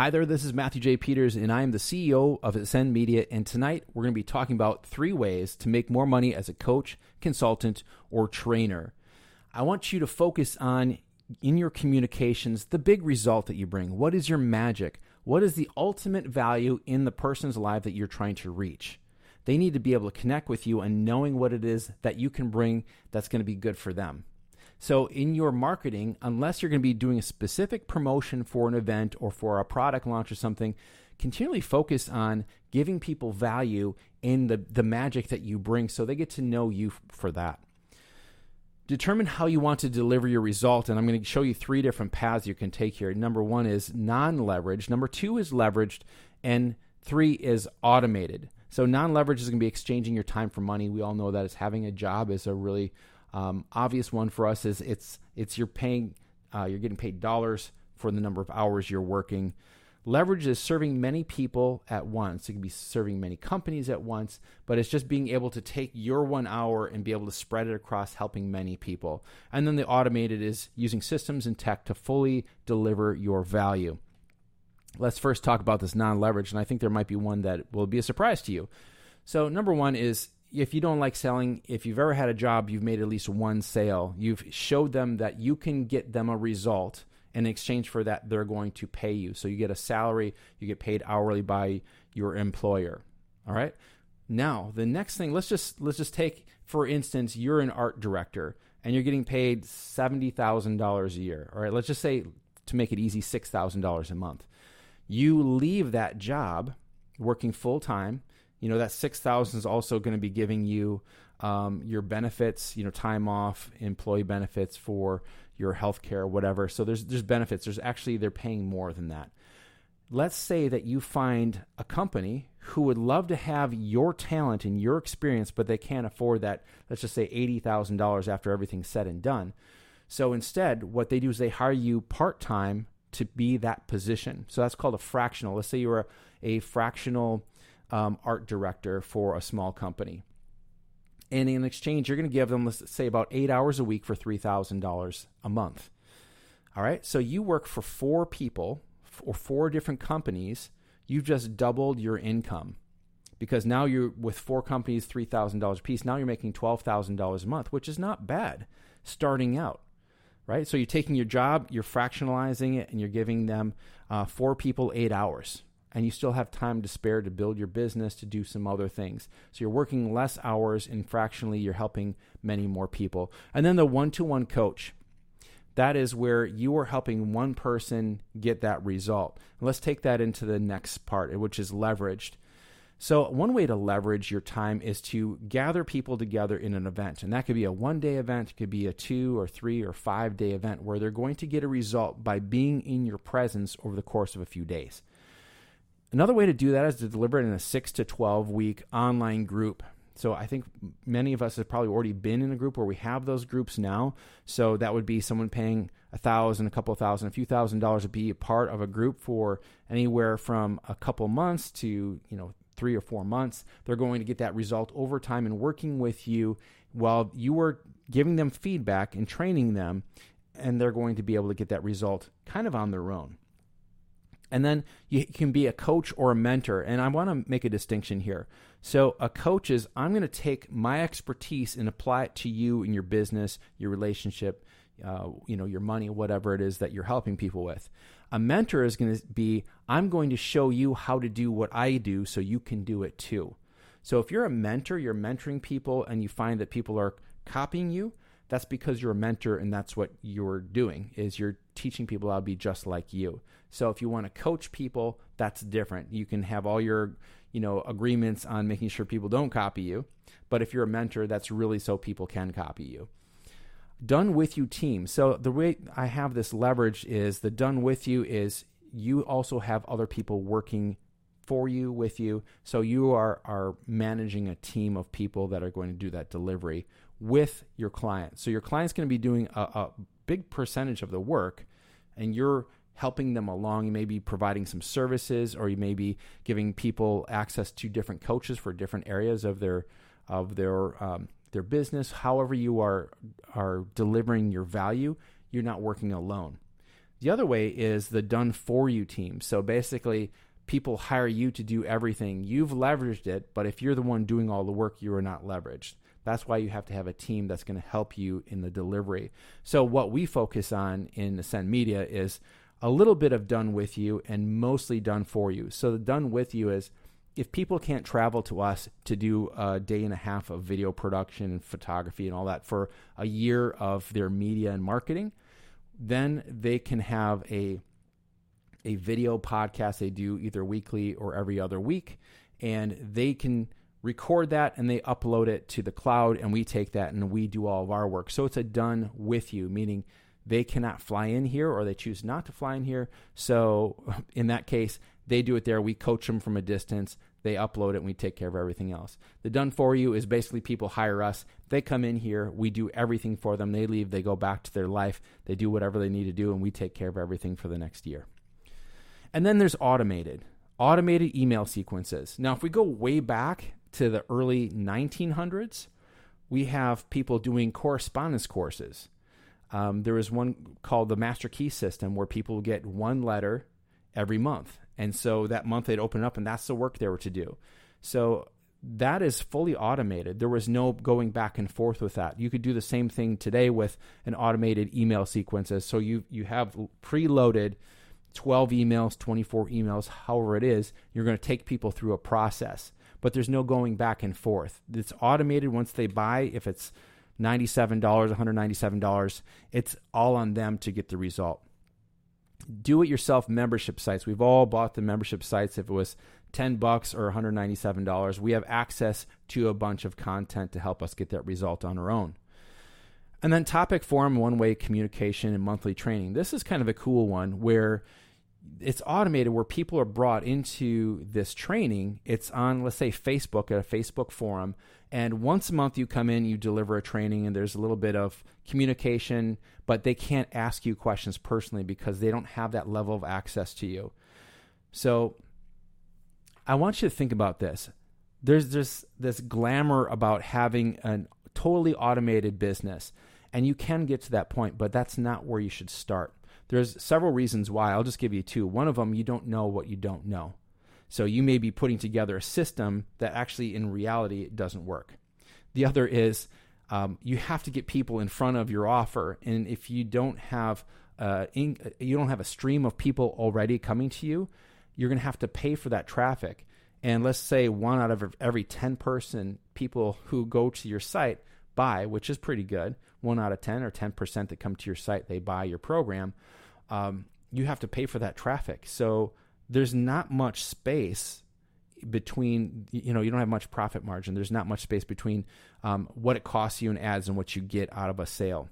Hi there, this is Matthew J. Peters, and I am the CEO of Ascend Media, and tonight we're going to be talking about 3 ways to make more money as a coach, consultant, or trainer. I want you to focus on, in your communications, the big result that you bring. What is your magic? What is the ultimate value in the person's life that you're trying to reach? They need to be able to connect with you and knowing what it is that you can bring that's going to be good for them. So in your marketing, unless you're going to be doing a specific promotion for an event or for a product launch or something, continually focus on giving people value in the magic that you bring so they get to know you for that. Determine how you want to deliver your result, and I'm going to show you 3 different paths you can take here. Number 1 is non-leveraged, number 2 is leveraged, and 3 is automated. So non-leveraged is going to be exchanging your time for money. We all know that having a job is a really obvious one for us. Is it's you're getting paid dollars for the number of hours you're working. Leverage is serving many people at once. It can be serving many companies at once, but it's just being able to take your 1 hour and be able to spread it across helping many people. And then the automated is using systems and tech to fully deliver your value. Let's first talk about this non-leverage, and I think there might be one that will be a surprise to you. So number 1 is, if you don't like selling, if you've ever had a job, you've made at least 1 sale, you've showed them that you can get them a result, and in exchange for that, they're going to pay you. So you get a salary, you get paid hourly by your employer. All right. Now, the next thing, let's just take, for instance, you're an art director and you're getting paid $70,000 a year. All right. Let's just say, to make it easy, $6,000 a month. You leave that job working full time. That $6,000 is also going to be giving you your benefits, time off, employee benefits for your health care, whatever. So there's benefits. They're paying more than that. Let's say that you find a company who would love to have your talent and your experience, but they can't afford that, let's just say $80,000 after everything's said and done. So instead, what they do is they hire you part-time to be that position. So that's called a fractional. Let's say you're a fractional art director for a small company. And in exchange, you're going to give them, let's say, about 8 hours a week for $3,000 a month. All right. So you work for 4 people or 4 different companies. You've just doubled your income because now you're with 4 companies, $3,000 a piece. Now you're making $12,000 a month, which is not bad starting out. Right. So you're taking your job, you're fractionalizing it, and you're giving them 4 people 8 hours. And you still have time to spare to build your business, to do some other things. So you're working less hours, and fractionally you're helping many more people. And then the one-to-one coach. That is where you are helping one person get that result. And let's take that into the next part, which is leveraged. So one way to leverage your time is to gather people together in an event. And that could be a 1-day event. It could be a 2 or 3 or 5-day event where they're going to get a result by being in your presence over the course of a few days. Another way to do that is to deliver it in a 6 to 12 week online group. So I think many of us have probably already been in a group where we have those groups now. So that would be someone paying $1,000, a couple of thousand, a few $1,000s to be a part of a group for anywhere from a couple months to 3 or 4 months. They're going to get that result over time and working with you while you are giving them feedback and training them, and they're going to be able to get that result kind of on their own. And then you can be a coach or a mentor. And I want to make a distinction here. So a coach is, I'm going to take my expertise and apply it to you in your business, your relationship, your money, whatever it is that you're helping people with. A mentor is going to be, I'm going to show you how to do what I do so you can do it too. So if you're a mentor, you're mentoring people and you find that people are copying you, that's because you're a mentor and that's what you're doing, is you're teaching people how to be just like you. So if you want to coach people, that's different. You can have all your, agreements on making sure people don't copy you. But if you're a mentor, that's really so people can copy you. Done with you team. So the way I have this leverage is the done with you is you also have other people working for you, with you. So you are managing a team of people that are going to do that delivery with your client. So your client's going to be doing a big percentage of the work, and you're helping them along. You may be providing some services, or you may be giving people access to different coaches for different areas of their business. However you are delivering your value, you're not working alone. The other way is the done for you team. So basically, people hire you to do everything. You've leveraged it, but if you're the one doing all the work, you are not leveraged. That's why you have to have a team that's going to help you in the delivery. So what we focus on in Ascend Media is a little bit of done with you and mostly done for you. So the done with you is if people can't travel to us to do a day and a half of video production and photography and all that for a year of their media and marketing, then they can have a video podcast they do either weekly or every other week, and they can record that and they upload it to the cloud, and we take that and we do all of our work. So it's a done with you, meaning they cannot fly in here or they choose not to fly in here. So in that case, they do it there. We coach them from a distance. They upload it and we take care of everything else. The done for you is basically people hire us. They come in here. We do everything for them. They leave. They go back to their life. They do whatever they need to do, and we take care of everything for the next year. And then there's automated email sequences. Now, if we go way back to the early 1900s, we have people doing correspondence courses. There was one called the Master Key System where people get one letter every month. And so that month they'd open up and that's the work they were to do. So that is fully automated. There was no going back and forth with that. You could do the same thing today with an automated email sequences. So you have preloaded 12 emails, 24 emails, however it is, you're going to take people through a process. But there's no going back and forth. It's automated once they buy. If it's $97, $197, it's all on them to get the result. Do-it-yourself membership sites. We've all bought the membership sites. If it was $10 or $197, we have access to a bunch of content to help us get that result on our own. And then topic forum, one-way communication, and monthly training. This is kind of a cool one where it's automated, where people are brought into this training. It's on, let's say, Facebook, at a Facebook forum. And once a month you come in, you deliver a training, and there's a little bit of communication, but they can't ask you questions personally because they don't have that level of access to you. So I want you to think about this. There's this glamour about having a totally automated business, and you can get to that point, but that's not where you should start. There's several reasons why. I'll just give you two. One of them, you don't know what you don't know. So you may be putting together a system that actually in reality doesn't work. The other is you have to get people in front of your offer, and if you don't have a stream of people already coming to you, you're going to have to pay for that traffic. And let's say 1 out of every 10 people who go to your site buy, which is pretty good. 1 out of 10 or 10% that come to your site, they buy your program. You have to pay for that traffic. So there's not much space between, you don't have much profit margin. There's not much space between what it costs you in ads and what you get out of a sale.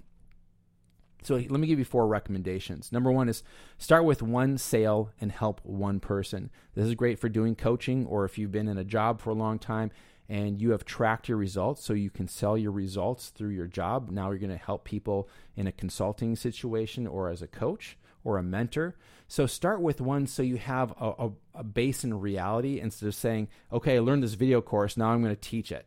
So let me give you 4 recommendations. Number 1 is start with one sale and help one person. This is great for doing coaching, or if you've been in a job for a long time and you have tracked your results so you can sell your results through your job. Now you're going to help people in a consulting situation or as a coach or a mentor. So start with one so you have a base in reality instead of saying, okay, I learned this video course, now I'm going to teach it.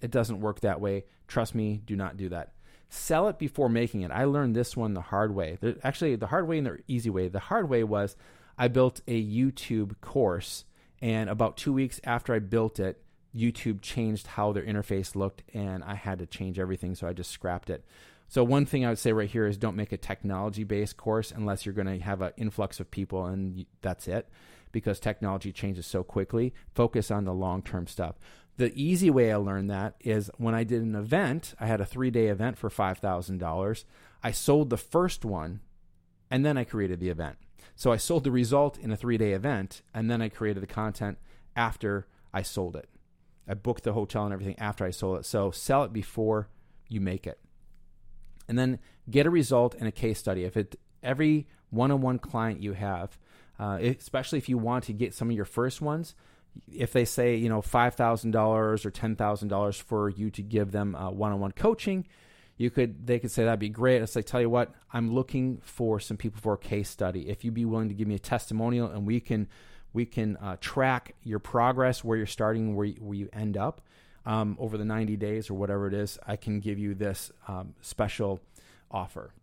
It doesn't work that way. Trust me, do not do that. Sell it before making it. I learned this one the hard way. Actually, the hard way and the easy way. The hard way was I built a YouTube course, and about 2 weeks after I built it, YouTube changed how their interface looked, and I had to change everything, so I just scrapped it. So one thing I would say right here is don't make a technology-based course unless you're going to have an influx of people, and that's it, because technology changes so quickly. Focus on the long-term stuff. The easy way I learned that is when I did an event. I had a 3-day event for $5,000. I sold the first one, and then I created the event. So I sold the result in a 3-day event, and then I created the content after I sold it. I booked the hotel and everything after I sold it. So sell it before you make it. And then get a result and a case study. Every one-on-one client you have, especially if you want to get some of your first ones, if they say, $5,000 or $10,000 for you to give them one-on-one coaching, they could say that'd be great. It's like, tell you what, I'm looking for some people for a case study. If you'd be willing to give me a testimonial and we can track your progress, where you're starting, where you end up over the 90 days or whatever it is, I can give you this special offer.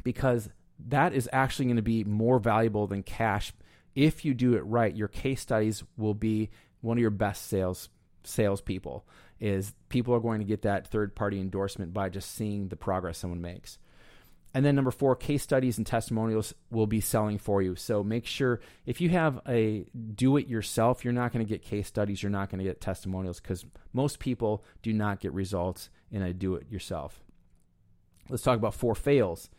Because that is actually going to be more valuable than cash. If you do it right, your case studies will be one of your best salespeople. Is people are going to get that third-party endorsement by just seeing the progress someone makes. And then number 4, case studies and testimonials will be selling for you. So make sure if you have a do-it-yourself, you're not going to get case studies, you're not going to get testimonials, because most people do not get results in a do-it-yourself. Let's talk about 4 fails.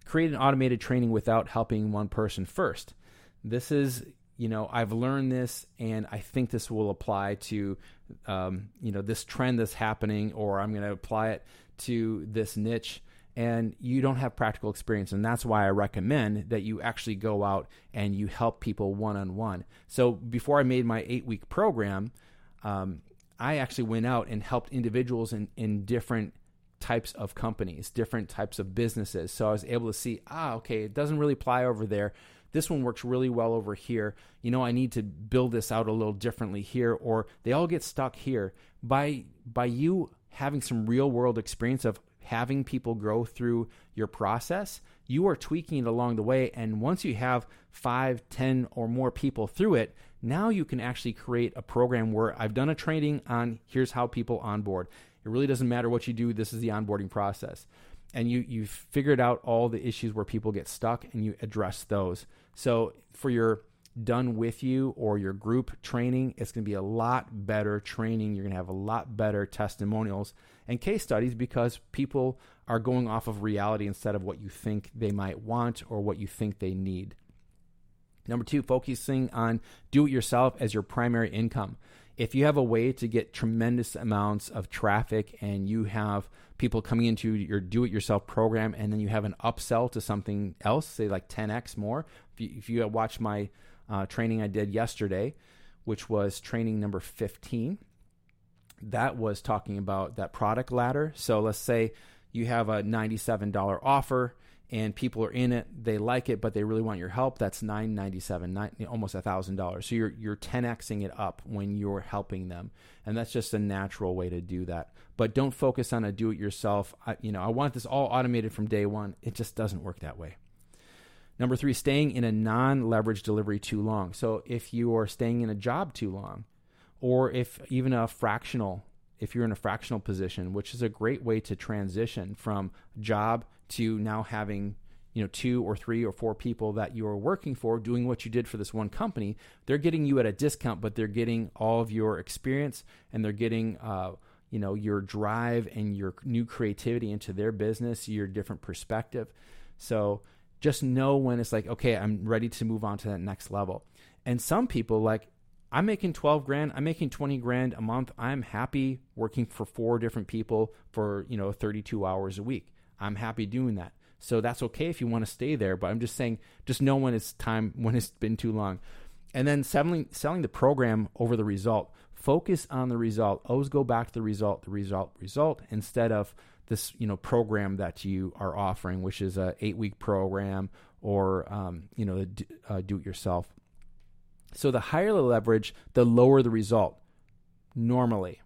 Create an automated training without helping one person first. This is, I've learned this, and I think this will apply to, this trend that's happening, or I'm going to apply it to this niche. And you don't have practical experience. And that's why I recommend that you actually go out and you help people one-on-one. So before I made my 8-week program, I actually went out and helped individuals in different types of companies, different types of businesses. So I was able to see, okay, it doesn't really apply over there. This one works really well over here. I need to build this out a little differently here, or they all get stuck here. By you having some real world experience of having people grow through your process, you are tweaking it along the way. And once you have 5, 10 or more people through it, now you can actually create a program where I've done a training on here's how people onboard. It really doesn't matter what you do. This is the onboarding process. And you've figured out all the issues where people get stuck and you address those. So for your done with you or your group training, it's going to be a lot better training. You're going to have a lot better testimonials and case studies because people are going off of reality instead of what you think they might want or what you think they need. Number 2, focusing on do-it-yourself as your primary income. If you have a way to get tremendous amounts of traffic and you have people coming into your do-it-yourself program and then you have an upsell to something else, say like 10x more. If you watch my training I did yesterday, which was training number 15, that was talking about that product ladder. So let's say you have a $97 offer and people are in it, they like it, but they really want your help. That's $997, almost $1,000. So you're 10xing it up when you're helping them, and that's just a natural way to do that. But don't focus on a do-it-yourself. I want this all automated from day one. It just doesn't work that way. Number 3, staying in a non-leveraged delivery too long. So if you are staying in a job too long, or if you're in a fractional position, which is a great way to transition from job to now having 2 or 3 or 4 people that you are working for doing what you did for this one company. They're getting you at a discount, but they're getting all of your experience and they're getting your drive and your new creativity into their business, your different perspective. So just know when it's like, okay, I'm ready to move on to that next level. And some people, like, I'm making $12,000, I'm making $20,000 a month. I'm happy working for 4 different people for 32 hours a week. I'm happy doing that. So that's okay if you want to stay there, but I'm just saying, just know when it's time, when it's been too long. And then selling the program over the result. Focus on the result. Always go back to the result, instead of this program that you are offering, which is a 8-week program or do it yourself. So the higher the leverage, the lower the result normally.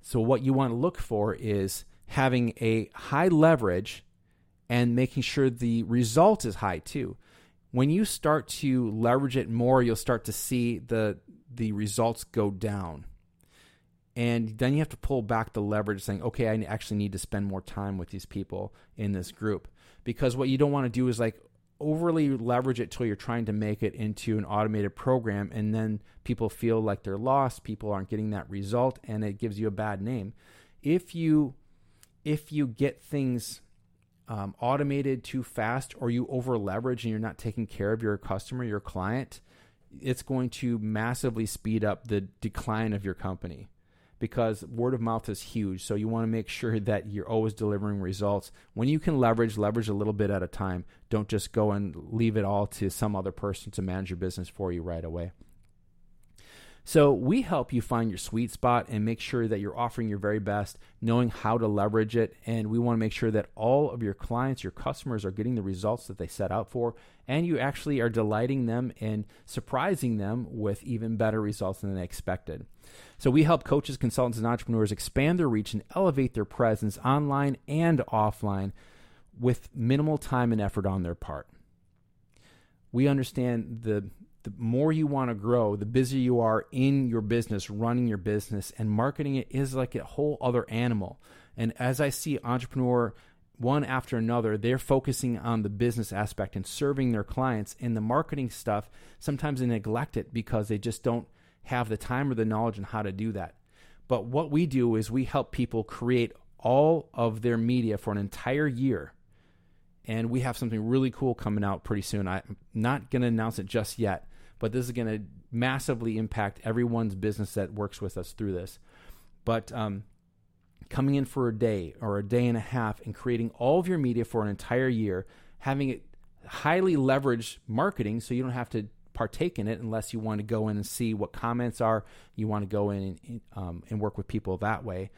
So what you want to look for is having a high leverage and making sure the result is high too. When you start to leverage it more, you'll start to see the results go down. And then you have to pull back the leverage saying, okay, I actually need to spend more time with these people in this group. Because what you don't want to do is like overly leverage it till you're trying to make it into an automated program, and then people feel like they're lost, people aren't getting that result, and it gives you a bad name. If you get things automated too fast, or you over leverage and you're not taking care of your customer, your client, it's going to massively speed up the decline of your company, because word of mouth is huge. So you want to make sure that you're always delivering results. When you can leverage a little bit at a time. Don't just go and leave it all to some other person to manage your business for you right away. So we help you find your sweet spot and make sure that you're offering your very best, knowing how to leverage it. And we want to make sure that all of your clients, your customers, are getting the results that they set out for, and you actually are delighting them and surprising them with even better results than they expected. So we help coaches, consultants, and entrepreneurs expand their reach and elevate their presence online and offline with minimal time and effort on their part. We understand the more you want to grow, the busier you are in your business, running your business, and marketing it is like a whole other animal. And as I see entrepreneur one after another, they're focusing on the business aspect and serving their clients, and the marketing stuff, sometimes they neglect it because they just don't have the time or the knowledge on how to do that. But what we do is we help people create all of their media for an entire year. And we have something really cool coming out pretty soon. I'm not going to announce it just yet, but this is going to massively impact everyone's business that works with us through this. But coming in for a day or a day and a half and creating all of your media for an entire year, having it highly leveraged marketing so you don't have to partake in it unless you want to go in and see what comments are. You want to go in and work with people that way.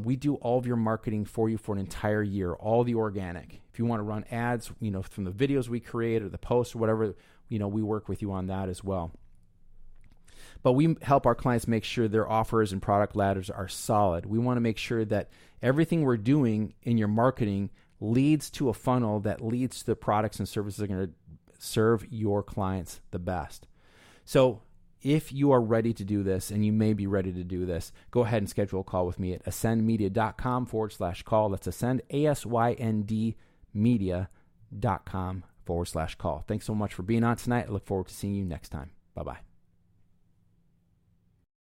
We do all of your marketing for you for an entire year, all the organic. If you want to run ads, from the videos we create or the posts or whatever, we work with you on that as well. But we help our clients make sure their offers and product ladders are solid. We want to make sure that everything we're doing in your marketing leads to a funnel that leads to the products and services that are going to serve your clients the best. So if you are ready to do this, and you may be ready to do this, go ahead and schedule a call with me at ascendmedia.com/call. That's ascend, ASYND media.com/call. Thanks so much for being on tonight. I look forward to seeing you next time. Bye-bye.